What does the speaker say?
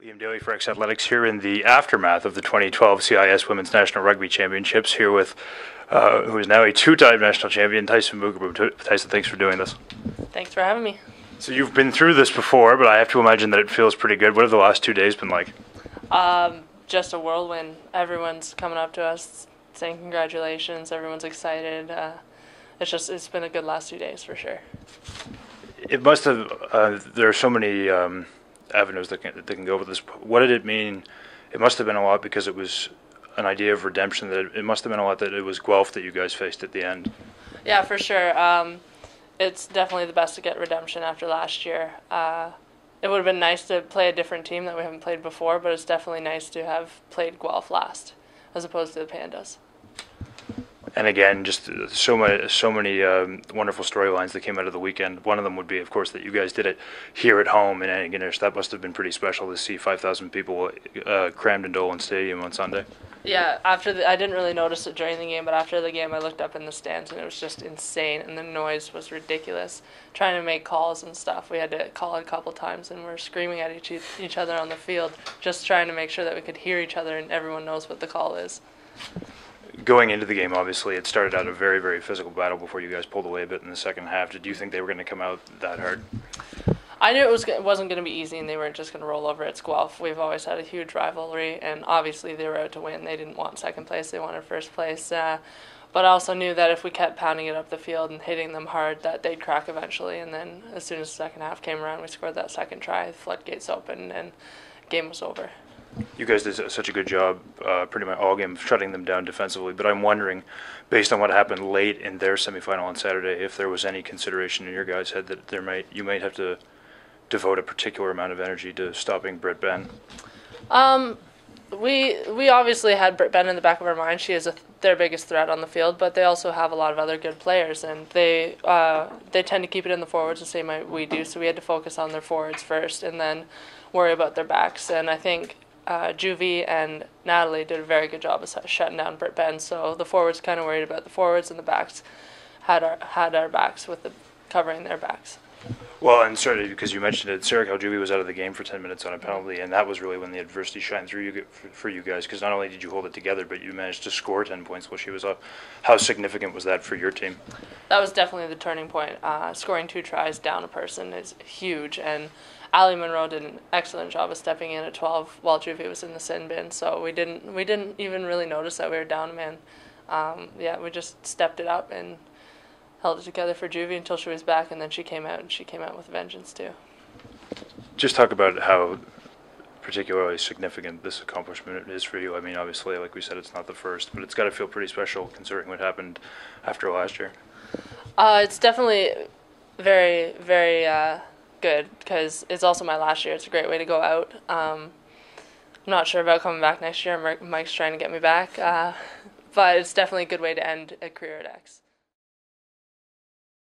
Liam Daly for X Athletics here in the aftermath of the 2012 CIS Women's National Rugby Championships, here with who is now a two-time national champion, Tyson Beukeboom. Tyson, thanks for doing this. Thanks for having me. So you've been through this before, but I have to imagine that it feels pretty good. What have the last 2 days been like? Just a whirlwind. Everyone's coming up to us saying congratulations. Everyone's excited. It's been a good last 2 days for sure. It must have. There are so many avenues that can go with this. What did it mean? It must have been a lot because it was an idea of redemption. That it must have been a lot that it was Guelph that you guys faced at the end. Yeah, for sure. It's definitely the best to get redemption after last year. It would have been nice to play a different team that we haven't played before, but it's definitely nice to have played Guelph last, as opposed to the Pandas. And again, just so many wonderful storylines that came out of the weekend. One of them would be, of course, that you guys did it here at home in Antigonish. That must have been pretty special to see 5,000 people crammed in Dolan Stadium on Sunday. Yeah, I didn't really notice it during the game, but after the game I looked up in the stands and it was just insane, and the noise was ridiculous. Trying to make calls and stuff, we had to call it a couple times, and we're screaming at each other on the field, just trying to make sure that we could hear each other and everyone knows what the call is. Going into the game, obviously, it started out a very, very physical battle before you guys pulled away a bit in the second half. Did you think they were going to come out that hard? I knew it wasn't going to be easy, and they weren't just going to roll over at Guelph. We've always had a huge rivalry, and obviously they were out to win. They didn't want second place; they wanted first place. But I also knew that if we kept pounding it up the field and hitting them hard, that they'd crack eventually. And then, as soon as the second half came around, we scored that second try. The floodgates opened, and the game was over. You guys did such a good job, pretty much all game, shutting them down defensively. But I'm wondering, based on what happened late in their semifinal on Saturday, if there was any consideration in your guys' head that you might have to devote a particular amount of energy to stopping Britt Ben. We obviously had Britt Ben in the back of our mind. She is their biggest threat on the field, but they also have a lot of other good players, and they tend to keep it in the forwards the same way we do. So we had to focus on their forwards first, and then worry about their backs. And I think Juvie and Natalie did a very good job of shutting down Britt Ben. So the forwards kind of worried about the forwards, and the backs had our backs with covering their backs. Well, and certainly because you mentioned it, Sarah Juvie was out of the game for 10 minutes on a penalty, and that was really when the adversity shined through for you guys, because not only did you hold it together, but you managed to score 10 points while she was up. How significant was that for your team? That was definitely the turning point. Scoring 2 tries down a person is huge, and Ali Monroe did an excellent job of stepping in at 12 while Juvie was in the sin bin, so we didn't even really notice that we were down a man. We just stepped it up and held it together for Juvie until she was back, and then she came out, and she came out with vengeance too. Just talk about how particularly significant this accomplishment is for you. I mean, obviously, like we said, it's not the first, but it's got to feel pretty special considering what happened after last year. It's definitely very, very good, because it's also my last year. It's a great way to go out. I'm not sure about coming back next year. Mike's trying to get me back, but it's definitely a good way to end a career at X.